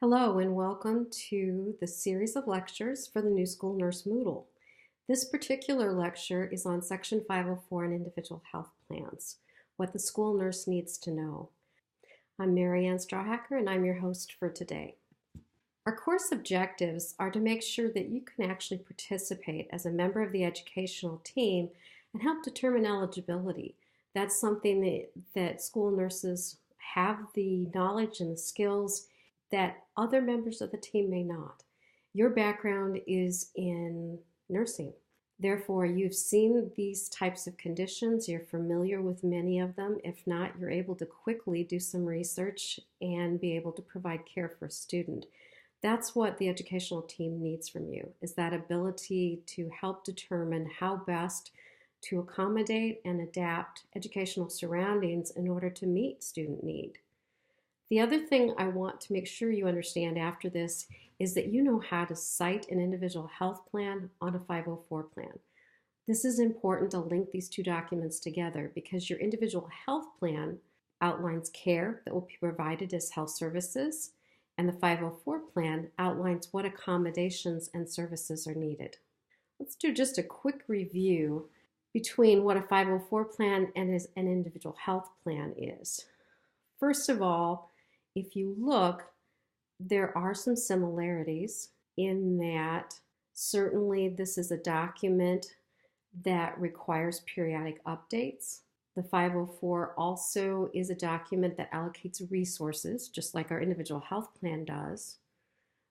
Hello and welcome to the series of lectures for the New School Nurse Moodle. This particular lecture is on Section 504 and individual health plans, what the school nurse needs to know. I'm Mary Ann Strawhacker and I'm your host for today. Our course objectives are to make sure that you can actually participate as a member of the educational team and help determine eligibility. That's something that school nurses have the knowledge and the skills that other members of the team may not. Your background is in nursing. Therefore, you've seen these types of conditions. You're familiar with many of them. If not, you're able to quickly do some research and be able to provide care for a student. That's what the educational team needs from you, is that ability to help determine how best to accommodate and adapt educational surroundings in order to meet student need. The other thing I want to make sure you understand after this is that you know how to cite an individual health plan on a 504 plan. This is important to link these two documents together because your individual health plan outlines care that will be provided as health services, and the 504 plan outlines what accommodations and services are needed. Let's do just a quick review between what a 504 plan and an individual health plan is. First of all, if you look, there are some similarities in that certainly this is a document that requires periodic updates. The 504 also is a document that allocates resources, just like our individual health plan does.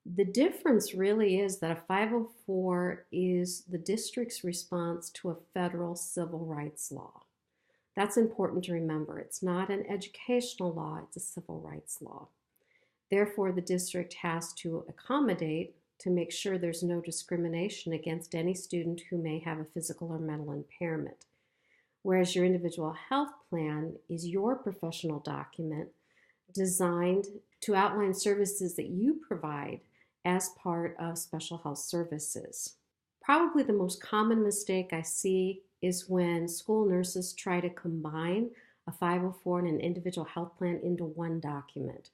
The difference really is that a 504 is the district's response to a federal civil rights law. That's important to remember. It's not an educational law, it's a civil rights law. Therefore, the district has to accommodate to make sure there's no discrimination against any student who may have a physical or mental impairment. Whereas your individual health plan is your professional document designed to outline services that you provide as part of special health services. Probably the most common mistake I see is when school nurses try to combine a 504 and an individual health plan into one document.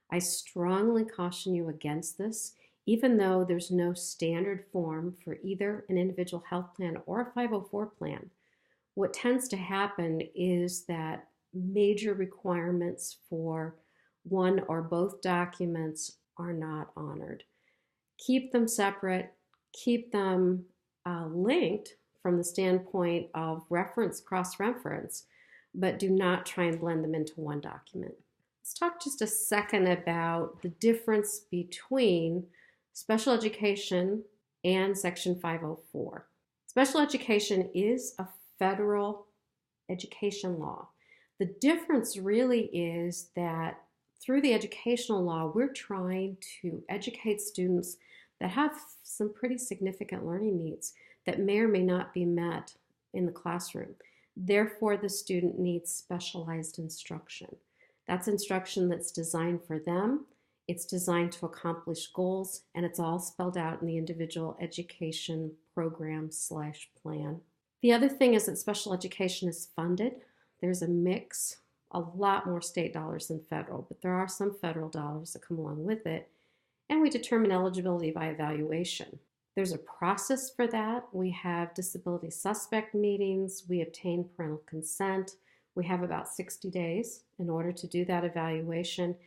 I strongly caution you against this, even though there's no standard form for either an individual health plan or a 504 plan. What tends to happen is that major requirements for one or both documents are not honored. Keep them separate, keep them linked from the standpoint of cross-reference, but do not try and blend them into one document. Let's talk just a second about the difference between special education and Section 504. Special education is a federal education law. The difference really is that through the educational law, we're trying to educate students that have some pretty significant learning needs that may or may not be met in the classroom. Therefore, the student needs specialized instruction. That's instruction that's designed for them, it's designed to accomplish goals, and it's all spelled out in the individual education program/plan. The other thing is that special education is funded. There's a mix, a lot more state dollars than federal, but there are some federal dollars that come along with it, and we determine eligibility by evaluation. There's a process for that. We have disability suspect meetings. We obtain parental consent. We have about 60 days in order to do that evaluation.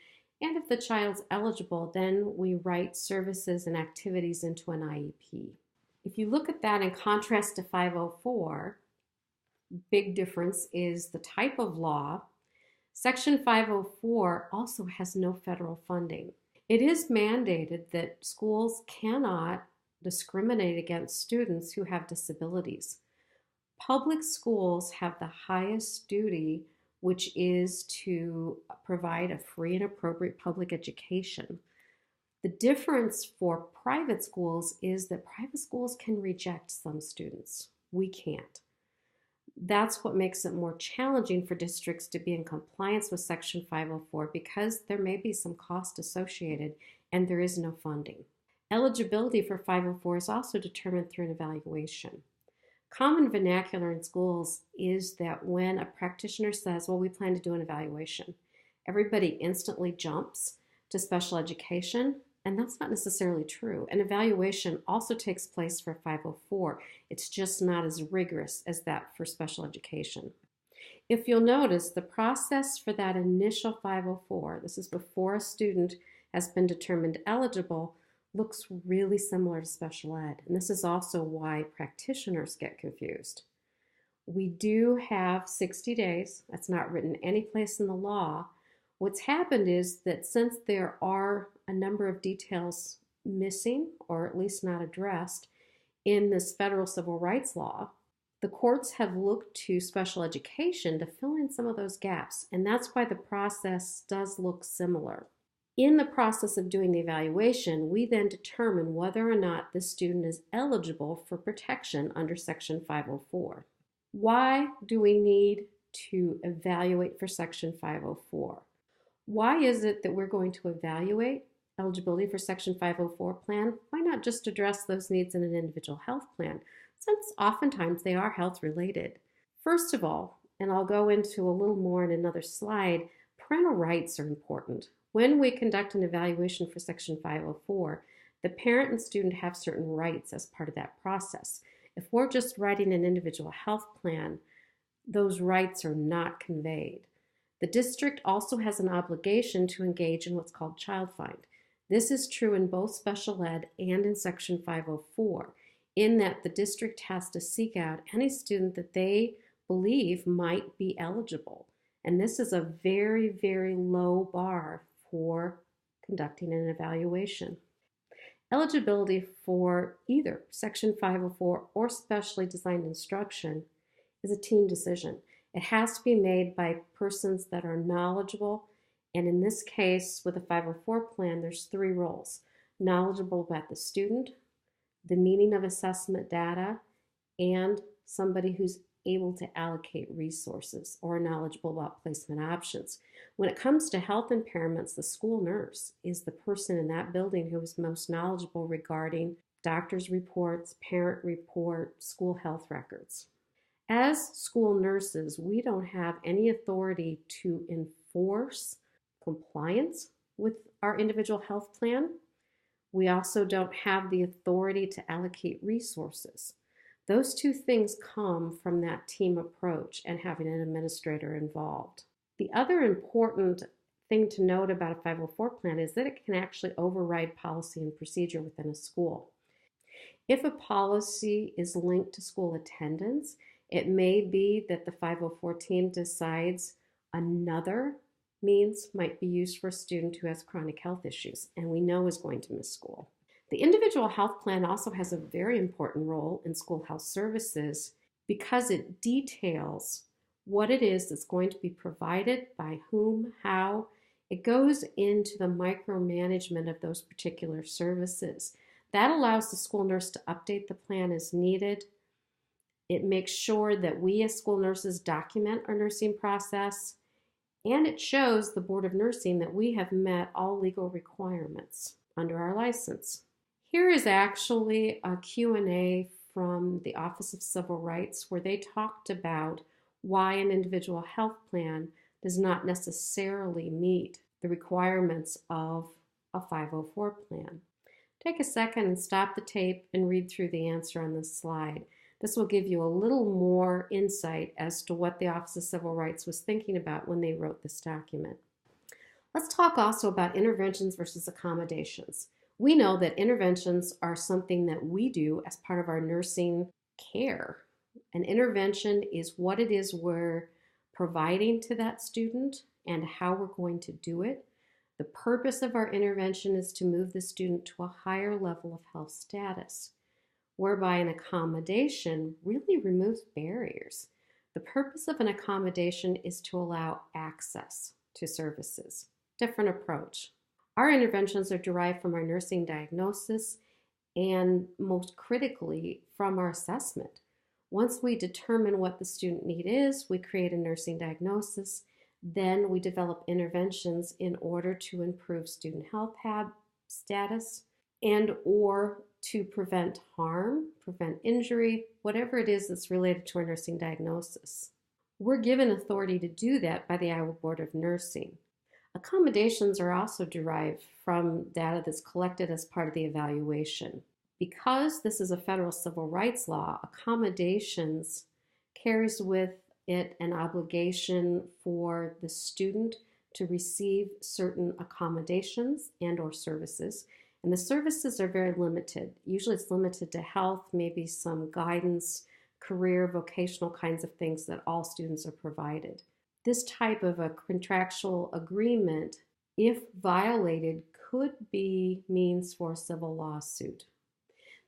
And if the child's eligible, then we write services and activities into an IEP. If you look at that in contrast to 504, big difference is the type of law. Section 504 also has no federal funding. It is mandated that schools cannot discriminate against students who have disabilities. Public schools have the highest duty, which is to provide a free and appropriate public education. The difference for private schools is that private schools can reject some students. We can't. That's what makes it more challenging for districts to be in compliance with Section 504 because there may be some cost associated and there is no funding. Eligibility for 504 is also determined through an evaluation. Common vernacular in schools is that when a practitioner says, well, we plan to do an evaluation, everybody instantly jumps to special education, and that's not necessarily true. An evaluation also takes place for 504. It's just not as rigorous as that for special education. If you'll notice, the process for that initial 504, this is before a student has been determined eligible, looks really similar to special ed. And this is also why practitioners get confused. We do have 60 days. That's not written any place in the law. What's happened is that since there are a number of details missing, or at least not addressed, in this federal civil rights law, the courts have looked to special education to fill in some of those gaps, and that's why the process does look similar. In the process of doing the evaluation, we then determine whether or not the student is eligible for protection under Section 504. Why do we need to evaluate for Section 504? Why is it that we're going to evaluate eligibility for Section 504 plan? Why not just address those needs in an individual health plan, since oftentimes they are health related? First of all, and I'll go into a little more in another slide, parental rights are important. When we conduct an evaluation for Section 504, the parent and student have certain rights as part of that process. If we're just writing an individual health plan, those rights are not conveyed. The district also has an obligation to engage in what's called child find. This is true in both special ed and in Section 504, in that the district has to seek out any student that they believe might be eligible. And this is a very, very low bar for conducting an evaluation. Eligibility for either Section 504 or specially designed instruction is a team decision. It has to be made by persons that are knowledgeable, and in this case, with a 504 plan, there's 3 roles: knowledgeable about the student, the meaning of assessment data, and somebody who's able to allocate resources or knowledgeable about placement options. When it comes to health impairments, the school nurse is the person in that building who is most knowledgeable regarding doctor's reports, parent report, school health records. As school nurses, we don't have any authority to enforce compliance with our individual health plan. We also don't have the authority to allocate resources. Those 2 things come from that team approach and having an administrator involved. The other important thing to note about a 504 plan is that it can actually override policy and procedure within a school. If a policy is linked to school attendance, it may be that the 504 team decides another means might be used for a student who has chronic health issues and we know is going to miss school. The individual health plan also has a very important role in school health services because it details what it is that's going to be provided, by whom, how. It goes into the micromanagement of those particular services. That allows the school nurse to update the plan as needed. It makes sure that we as school nurses document our nursing process, and it shows the Board of Nursing that we have met all legal requirements under our license. Here is actually a Q&A from the Office of Civil Rights where they talked about why an individual health plan does not necessarily meet the requirements of a 504 plan. Take a second and stop the tape and read through the answer on this slide. This will give you a little more insight as to what the Office of Civil Rights was thinking about when they wrote this document. Let's talk also about interventions versus accommodations. We know that interventions are something that we do as part of our nursing care. An intervention is what it is we're providing to that student and how we're going to do it. The purpose of our intervention is to move the student to a higher level of health status, whereby an accommodation really removes barriers. The purpose of an accommodation is to allow access to services. Different approach. Our interventions are derived from our nursing diagnosis and most critically from our assessment. Once we determine what the student need is, we create a nursing diagnosis, then we develop interventions in order to improve student health status and or to prevent harm, prevent injury, whatever it is that's related to our nursing diagnosis. We're given authority to do that by the Iowa Board of Nursing. Accommodations are also derived from data that's collected as part of the evaluation. Because this is a federal civil rights law, accommodations carries with it an obligation for the student to receive certain accommodations and or services. And the services are very limited. Usually it's limited to health, maybe some guidance, career, vocational kinds of things that all students are provided. This type of a contractual agreement, if violated, could be means for a civil lawsuit.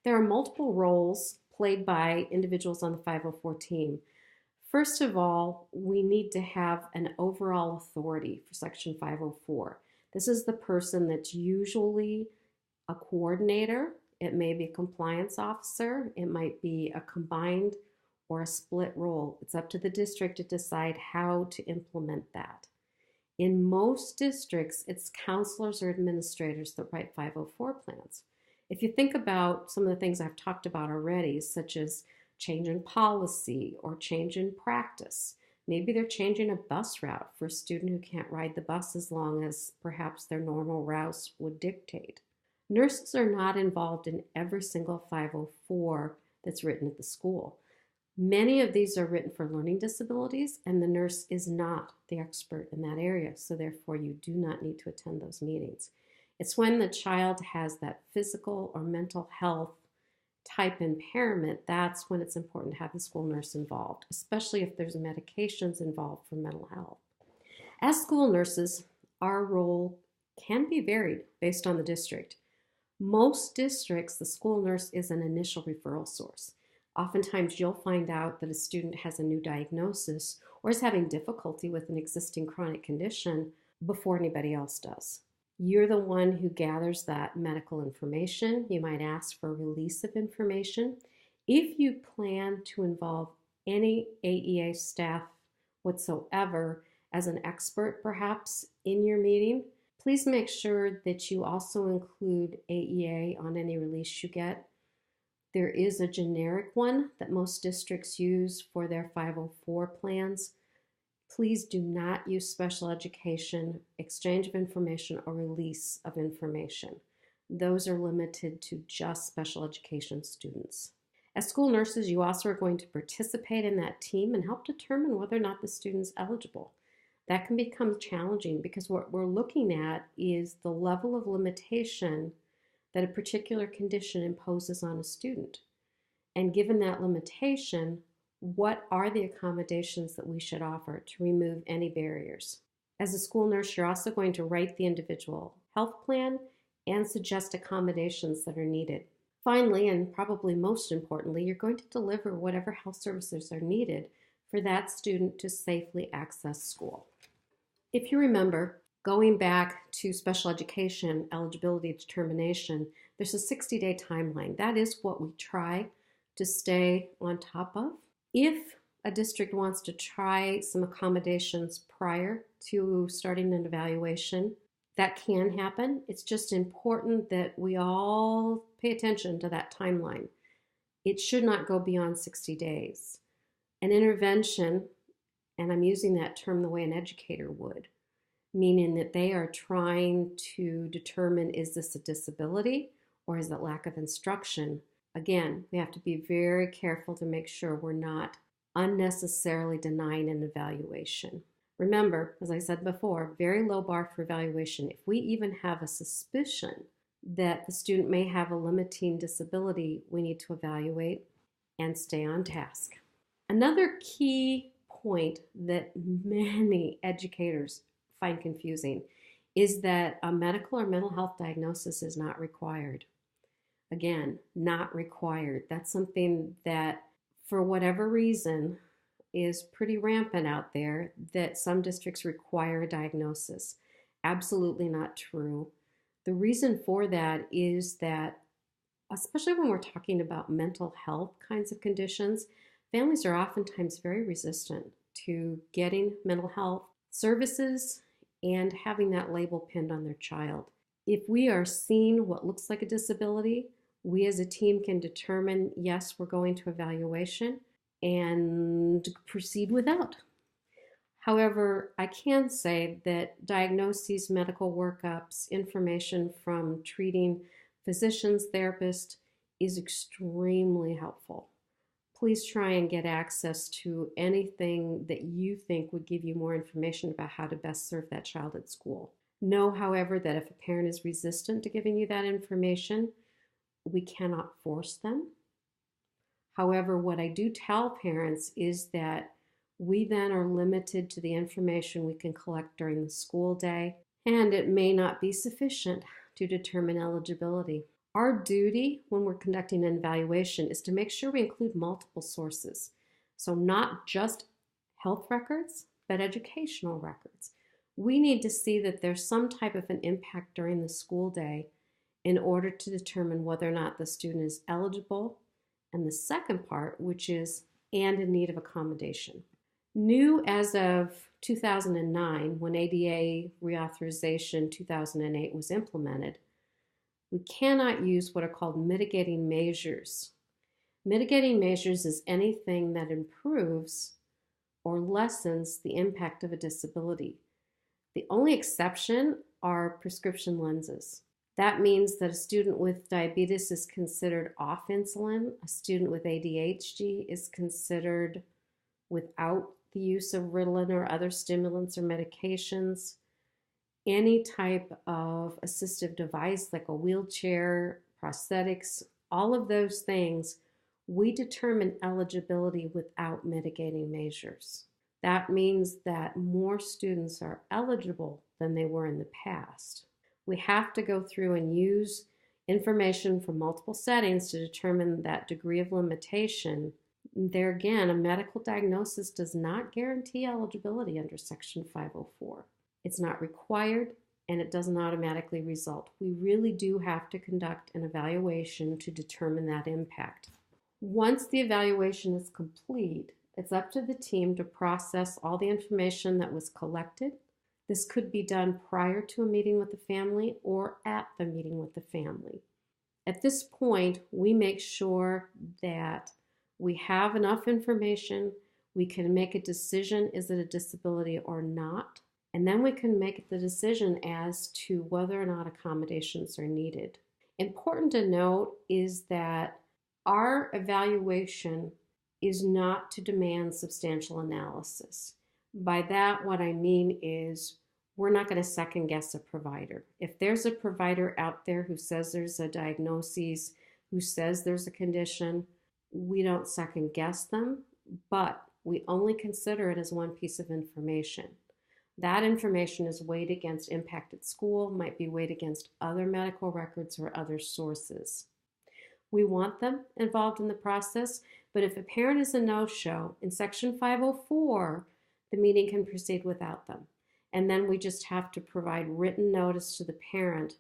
There are multiple roles played by individuals on the 504 team. First of all, we need to have an overall authority for Section 504. This is the person that's usually a coordinator. It may be a compliance officer. It might be a combined or a split role. It's up to the district to decide how to implement that. In most districts, it's counselors or administrators that write 504 plans. If you think about some of the things I've talked about already, such as change in policy or change in practice, maybe they're changing a bus route for a student who can't ride the bus as long as perhaps their normal routes would dictate. Nurses are not involved in every single 504 that's written at the school. Many of these are written for learning disabilities, and the nurse is not the expert in that area, so therefore you do not need to attend those meetings. It's when the child has that physical or mental health type impairment, that's when it's important to have the school nurse involved, especially if there's medications involved for mental health. As school nurses, our role can be varied based on the district. Most districts, the school nurse is an initial referral source. Oftentimes you'll find out that a student has a new diagnosis or is having difficulty with an existing chronic condition before anybody else does. You're the one who gathers that medical information. You might ask for a release of information. If you plan to involve any AEA staff whatsoever as an expert perhaps in your meeting, please make sure that you also include AEA on any release you get. There is a generic one that most districts use for their 504 plans. Please do not use special education, exchange of information, or release of information. Those are limited to just special education students. As school nurses, you also are going to participate in that team and help determine whether or not the student's eligible. That can become challenging because what we're looking at is the level of limitation that a particular condition imposes on a student. And given that limitation, what are the accommodations that we should offer to remove any barriers? As a school nurse, you're also going to write the individual health plan and suggest accommodations that are needed. Finally, and probably most importantly, you're going to deliver whatever health services are needed for that student to safely access school. If you remember, going back to special education eligibility determination, there's a 60-day timeline. That is what we try to stay on top of. If a district wants to try some accommodations prior to starting an evaluation, that can happen. It's just important that we all pay attention to that timeline. It should not go beyond 60 days. An intervention, and I'm using that term the way an educator would, meaning that they are trying to determine, is this a disability or is it lack of instruction? Again, we have to be very careful to make sure we're not unnecessarily denying an evaluation. Remember, as I said before, very low bar for evaluation. If we even have a suspicion that the student may have a limiting disability, we need to evaluate and stay on task. Another key point that many educators find confusing is that a medical or mental health diagnosis is not required. Again, not required. That's something that, for whatever reason, is pretty rampant out there, that some districts require a diagnosis. Absolutely not true. The reason for that is that, especially when we're talking about mental health kinds of conditions, families are oftentimes very resistant to getting mental health services and having that label pinned on their child. If we are seeing what looks like a disability, we as a team can determine, yes, we're going to evaluation and proceed without. However, I can say that diagnoses, medical workups, information from treating physicians, therapists is extremely helpful. Please try and get access to anything that you think would give you more information about how to best serve that child at school. Know, however, that if a parent is resistant to giving you that information, we cannot force them. However, what I do tell parents is that we then are limited to the information we can collect during the school day, and it may not be sufficient to determine eligibility. Our duty when we're conducting an evaluation is to make sure we include multiple sources. So not just health records, but educational records. We need to see that there's some type of an impact during the school day in order to determine whether or not the student is eligible. And the second part, which is and in need of accommodation. New as of 2009, when ADA reauthorization 2008 was implemented, we cannot use what are called mitigating measures. Mitigating measures is anything that improves or lessens the impact of a disability. The only exception are prescription lenses. That means that a student with diabetes is considered off insulin. A student with ADHD is considered without the use of Ritalin or other stimulants or medications. Any type of assistive device like a wheelchair, prosthetics, all of those things, we determine eligibility without mitigating measures. That means that more students are eligible than they were in the past. We have to go through and use information from multiple settings to determine that degree of limitation. There again, a medical diagnosis does not guarantee eligibility under Section 504. It's not required, and it doesn't automatically result. We really do have to conduct an evaluation to determine that impact. Once the evaluation is complete, it's up to the team to process all the information that was collected. This could be done prior to a meeting with the family or at the meeting with the family. At this point, we make sure that we have enough information, we can make a decision, is it a disability or not, and then we can make the decision as to whether or not accommodations are needed. Important to note is that our evaluation is not to demand substantial analysis. By that, what I mean is we're not going to second guess a provider. If there's a provider out there who says there's a diagnosis, who says there's a condition, we don't second guess them, but we only consider it as one piece of information. That information is weighed against impact at school, might be weighed against other medical records or other sources. We want them involved in the process, but if a parent is a no-show, in Section 504, the meeting can proceed without them. And then we just have to provide written notice to the parent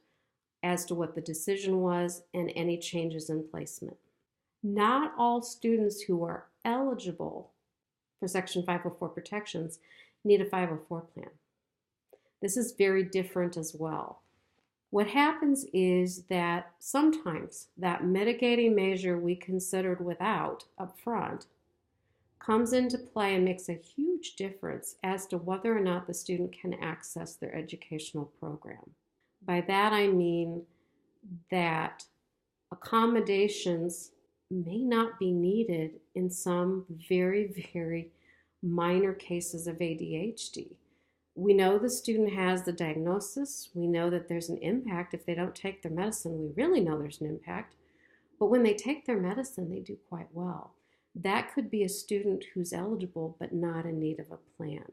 as to what the decision was and any changes in placement. Not all students who are eligible for Section 504 protections need a 504 plan. This is very different as well. What happens is that sometimes that mitigating measure we considered without up front comes into play and makes a huge difference as to whether or not the student can access their educational program. By that I mean that accommodations may not be needed in some very, very minor cases of ADHD. We know the student has the diagnosis. We know that there's an impact. If they don't take their medicine, we really know there's an impact. But when they take their medicine, they do quite well. That could be a student who's eligible but not in need of a plan.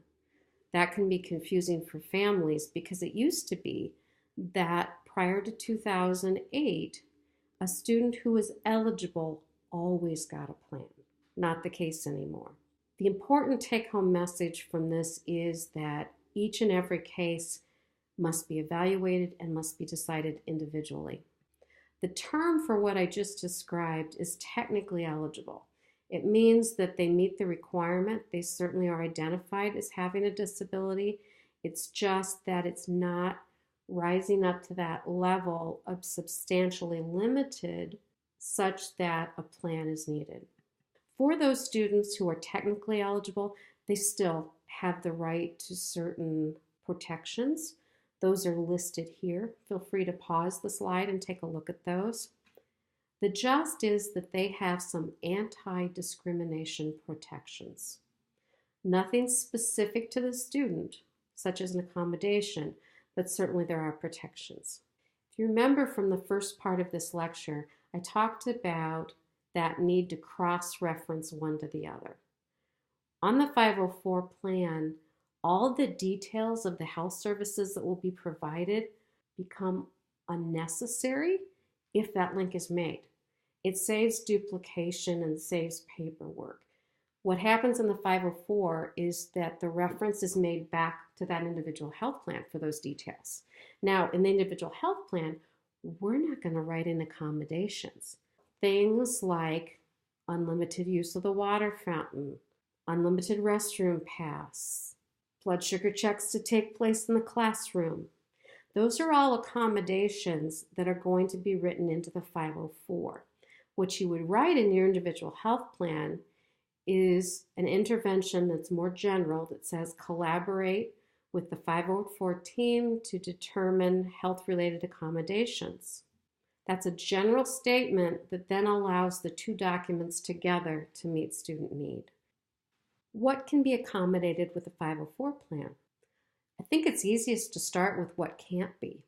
That can be confusing for families because it used to be that prior to 2008, a student who was eligible always got a plan. Not the case anymore. The important take-home message from this is that each and every case must be evaluated and must be decided individually. The term for what I just described is technically eligible. It means that they meet the requirement. They certainly are identified as having a disability. It's just that it's not rising up to that level of substantially limited such that a plan is needed. For those students who are technically eligible, they still have the right to certain protections. Those are listed here. Feel free to pause the slide and take a look at those. The just is that they have some anti-discrimination protections. Nothing specific to the student, such as an accommodation, but certainly there are protections. If you remember from the first part of this lecture, I talked about that need to cross-reference one to the other. On the 504 plan, all the details of the health services that will be provided become unnecessary if that link is made. It saves duplication and saves paperwork. What happens in the 504 is that the reference is made back to that individual health plan for those details. Now, in the individual health plan, we're not going to write in accommodations. Things like unlimited use of the water fountain, unlimited restroom pass, blood sugar checks to take place in the classroom. Those are all accommodations that are going to be written into the 504. What you would write in your individual health plan is an intervention that's more general that says collaborate with the 504 team to determine health-related accommodations. That's a general statement that then allows the two documents together to meet student need. What can be accommodated with a 504 plan? I think it's easiest to start with what can't be.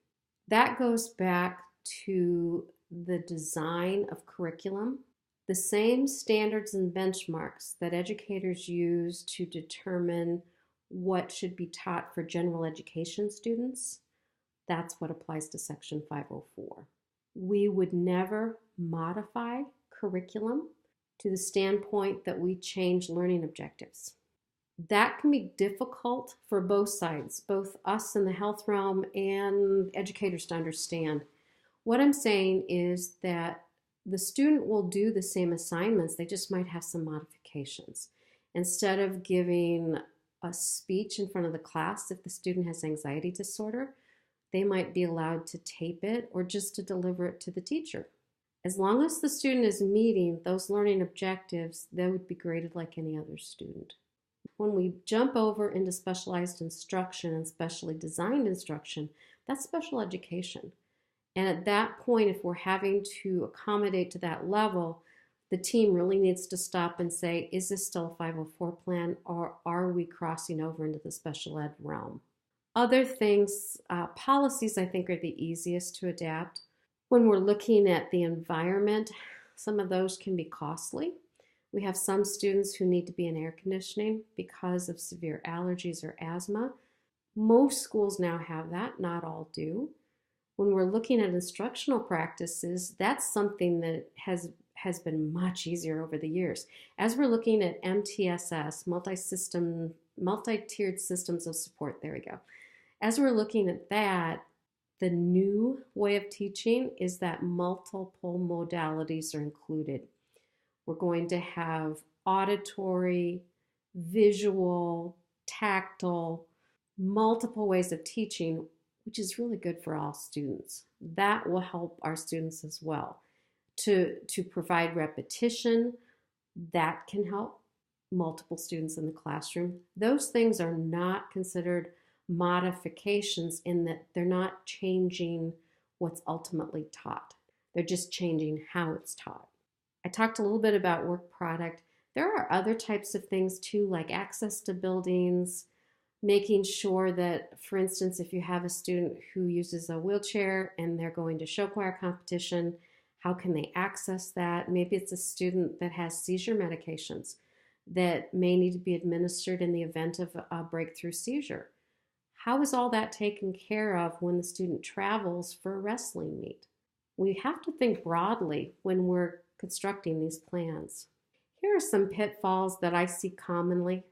That goes back to the design of curriculum. The same standards and benchmarks that educators use to determine what should be taught for general education students, that's what applies to Section 504. We would never modify curriculum to the standpoint that we change learning objectives. That can be difficult for both sides, both us in the health realm and educators to understand. What I'm saying is that the student will do the same assignments, they just might have some modifications. Instead of giving a speech in front of the class, if the student has anxiety disorder, they might be allowed to tape it or just to deliver it to the teacher. As long as the student is meeting those learning objectives, they would be graded like any other student. When we jump over into specialized instruction and specially designed instruction, that's special education. And at that point, if we're having to accommodate to that level, the team really needs to stop and say, is this still a 504 plan, or are we crossing over into the special ed realm? Other things, policies I think are the easiest to adapt. When we're looking at the environment, some of those can be costly. We have some students who need to be in air conditioning because of severe allergies or asthma. Most schools now have that, not all do. When we're looking at instructional practices, that's something that has been much easier over the years. As we're looking at MTSS, multi-tiered systems of support, there we go. As we're looking at that, the new way of teaching is that multiple modalities are included. We're going to have auditory, visual, tactile, multiple ways of teaching, which is really good for all students. That will help our students as well. To provide repetition, that can help multiple students in the classroom. Those things are not considered modifications in that they're not changing what's ultimately taught. They're just changing how it's taught. I talked a little bit about work product. There are other types of things too, like access to buildings, making sure that, for instance, if you have a student who uses a wheelchair and they're going to show choir competition, how can they access that? Maybe it's a student that has seizure medications that may need to be administered in the event of a breakthrough seizure. How is all that taken care of when the student travels for a wrestling meet? We have to think broadly when we're constructing these plans. Here are some pitfalls that I see commonly.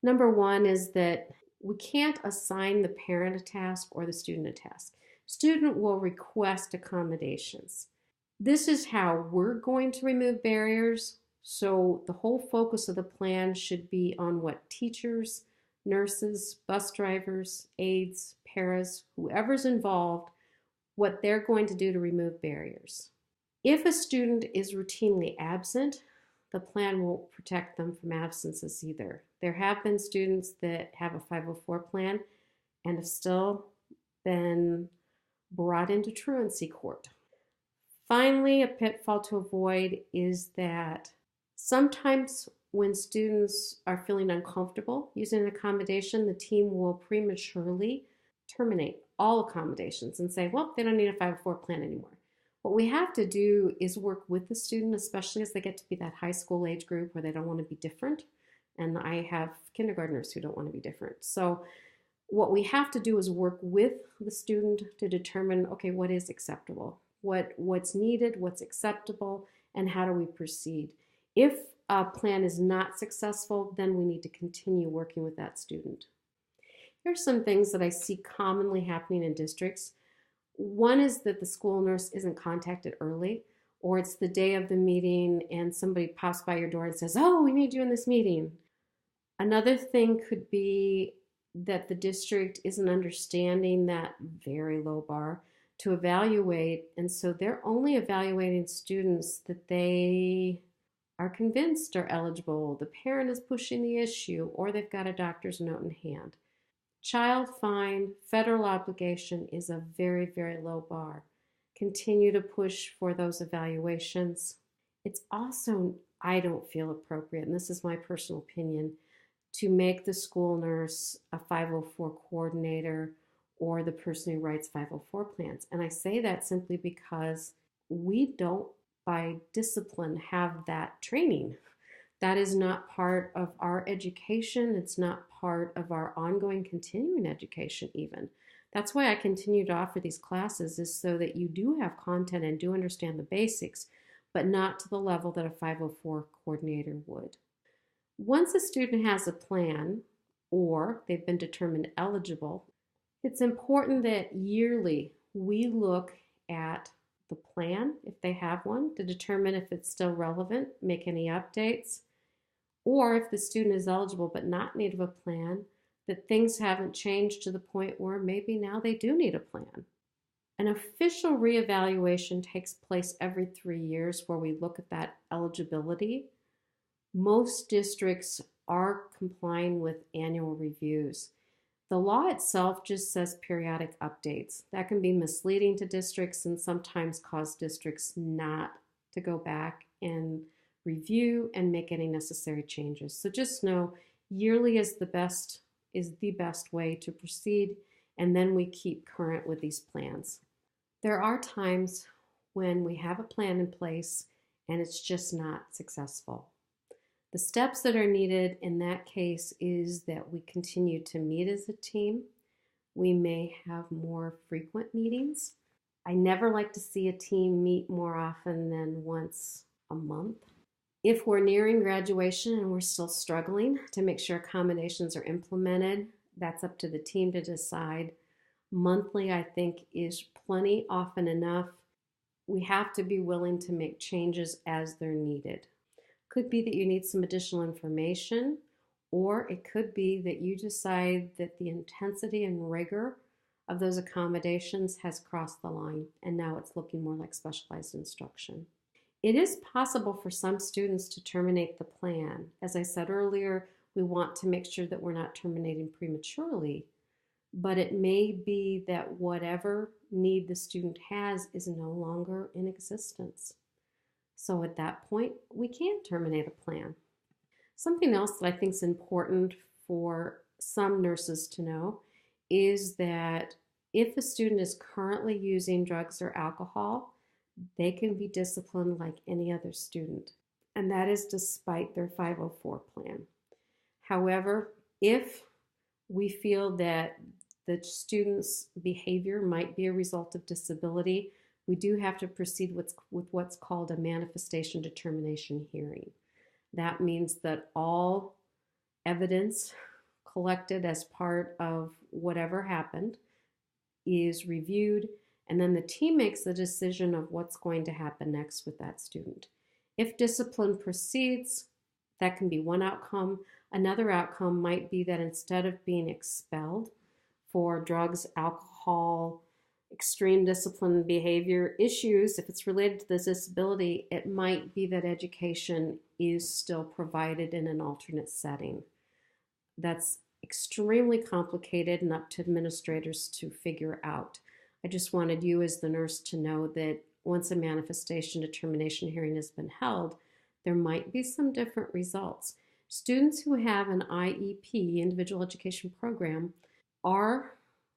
Number one is that we can't assign the parent a task or the student a task. Student will request accommodations. This is how we're going to remove barriers, so the whole focus of the plan should be on what teachers, nurses, bus drivers, aides, paras, whoever's involved, what they're going to do to remove barriers. If a student is routinely absent, the plan won't protect them from absences either. There have been students that have a 504 plan and have still been brought into truancy court. Finally, a pitfall to avoid is that sometimes when students are feeling uncomfortable using an accommodation, the team will prematurely terminate all accommodations and say, well, they don't need a 504 plan anymore. What we have to do is work with the student, especially as they get to be that high school age group where they don't want to be different. And I have kindergartners who don't want to be different. So what we have to do is work with the student to determine, okay, what is acceptable, what's needed, what's acceptable, and how do we proceed. If a plan is not successful, then we need to continue working with that student. Here's some things that I see commonly happening in districts. One is that the school nurse isn't contacted early, or it's the day of the meeting and somebody pops by your door and says, oh, we need you in this meeting. Another thing could be that the district isn't understanding that very low bar to evaluate, and so they're only evaluating students that they are convinced are eligible, the parent is pushing the issue, or they've got a doctor's note in hand. Child fine, federal obligation is a very, very low bar. Continue to push for those evaluations. It's also, I don't feel appropriate, and this is my personal opinion, to make the school nurse a 504 coordinator or the person who writes 504 plans. And I say that simply because we don't, by discipline, have that training. That is not part of our education. It's not part of our ongoing continuing education even. That's why I continue to offer these classes, is so that you do have content and do understand the basics, but not to the level that a 504 coordinator would. Once a student has a plan or they've been determined eligible, it's important that yearly we look at the plan, if they have one, to determine if it's still relevant, make any updates, or if the student is eligible but not in need of a plan, that things haven't changed to the point where maybe now they do need a plan. An official reevaluation takes place every 3 years where we look at that eligibility. Most districts are complying with annual reviews. The law itself just says periodic updates. That can be misleading to districts and sometimes cause districts not to go back and review and make any necessary changes. So just know yearly is the best way to proceed, and then we keep current with these plans. There are times when we have a plan in place and it's just not successful. The steps that are needed in that case is that we continue to meet as a team. We may have more frequent meetings. I never like to see a team meet more often than once a month. If we're nearing graduation and we're still struggling to make sure accommodations are implemented, that's up to the team to decide. Monthly, I think, is plenty, often enough. We have to be willing to make changes as they're needed. Could be that you need some additional information, or it could be that you decide that the intensity and rigor of those accommodations has crossed the line and now it's looking more like specialized instruction. It is possible for some students to terminate the plan. As I said earlier, we want to make sure that we're not terminating prematurely, but it may be that whatever need the student has is no longer in existence. So at that point, we can terminate a plan. Something else that I think is important for some nurses to know is that if a student is currently using drugs or alcohol, they can be disciplined like any other student, and that is despite their 504 plan. However, if we feel that the student's behavior might be a result of disability, we do have to proceed with what's called a manifestation determination hearing. That means that all evidence collected as part of whatever happened is reviewed, and then the team makes the decision of what's going to happen next with that student. If discipline proceeds, that can be one outcome. Another outcome might be that instead of being expelled for drugs, alcohol, extreme discipline and behavior issues, if it's related to this disability, it might be that education is still provided in an alternate setting. That's extremely complicated and up to administrators to figure out. I just wanted you as the nurse to know that once a manifestation determination hearing has been held, there might be some different results. Students who have an IEP, individual education program, are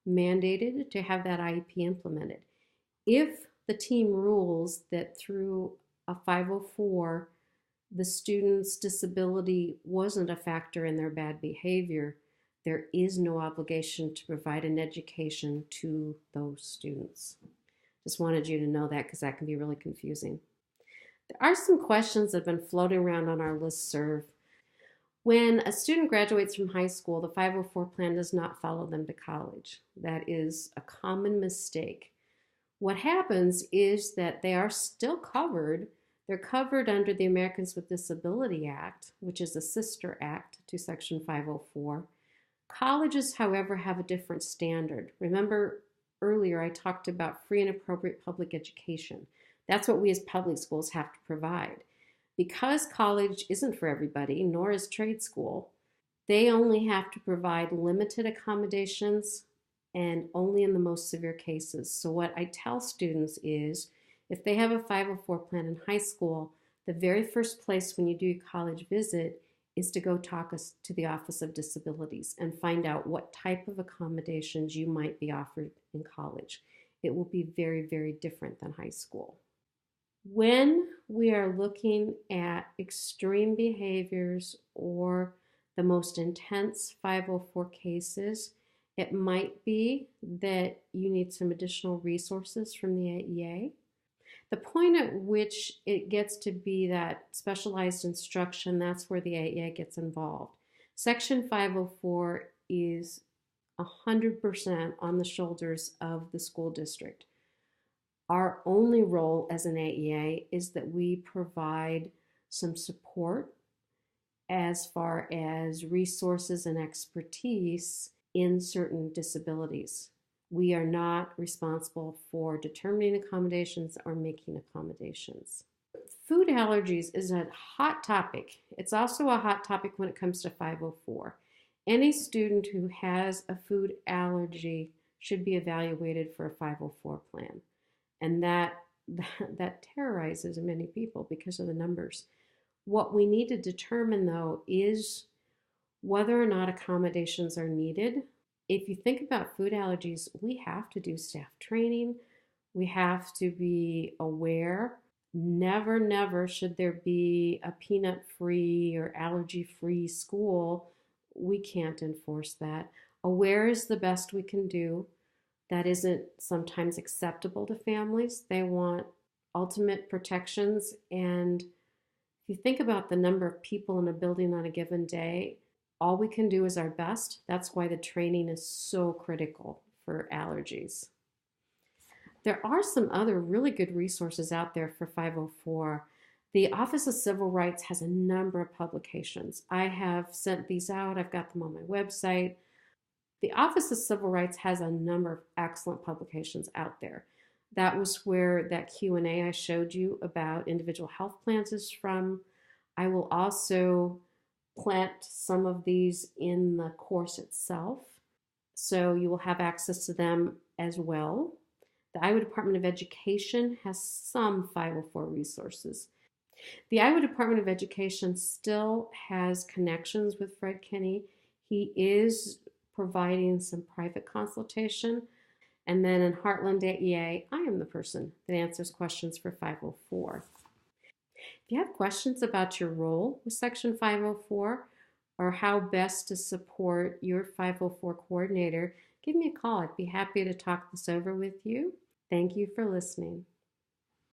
mandated to have that IEP implemented. If the team rules that through a 504 the student's disability wasn't a factor in their bad behavior, there is no obligation to provide an education to those students. Just wanted you to know that because that can be really confusing. There are some questions that have been floating around on our listserv. When a student graduates from high school, the 504 plan does not follow them to college. That is a common mistake. What happens is that they are still covered. They're covered under the Americans with Disability Act, which is a sister act to Section 504. Colleges, however, have a different standard. Remember earlier I talked about free and appropriate public education. That's what we as public schools have to provide. Because college isn't for everybody, nor is trade school, they only have to provide limited accommodations and only in the most severe cases. So what I tell students is, if they have a 504 plan in high school, the very first place when you do your college visit is to go talk to the Office of Disabilities and find out what type of accommodations you might be offered in college. It will be very, very different than high school. When we are looking at extreme behaviors or the most intense 504 cases, it might be that you need some additional resources from the AEA. The point at which it gets to be that specialized instruction, that's where the AEA gets involved. Section 504 is 100% on the shoulders of the school district. Our only role as an AEA is that we provide some support as far as resources and expertise in certain disabilities. We are not responsible for determining accommodations or making accommodations. Food allergies is a hot topic. It's also a hot topic when it comes to 504. Any student who has a food allergy should be evaluated for a 504 plan. And that terrorizes many people because of the numbers. What we need to determine, though, is whether or not accommodations are needed. If you think about food allergies, we have to do staff training. We have to be aware. Never, never should there be a peanut-free or allergy-free school. We can't enforce that. Aware is the best we can do. That isn't sometimes acceptable to families. They want ultimate protections. And if you think about the number of people in a building on a given day, all we can do is our best. That's why the training is so critical for allergies. There are some other really good resources out there for 504. The Office of Civil Rights has a number of publications. I have sent these out. I've got them on my website. The Office of Civil Rights has a number of excellent publications out there. That was where that Q&A I showed you about individual health plans is from. I will also plant some of these in the course itself, so you will have access to them as well. The Iowa Department of Education has some 504 resources. The Iowa Department of Education still has connections with Fred Kinney. He is providing some private consultation. And then in Heartland AEA, I am the person that answers questions for 504. If you have questions about your role with Section 504 or how best to support your 504 coordinator, give me a call. I'd be happy to talk this over with you. Thank you for listening.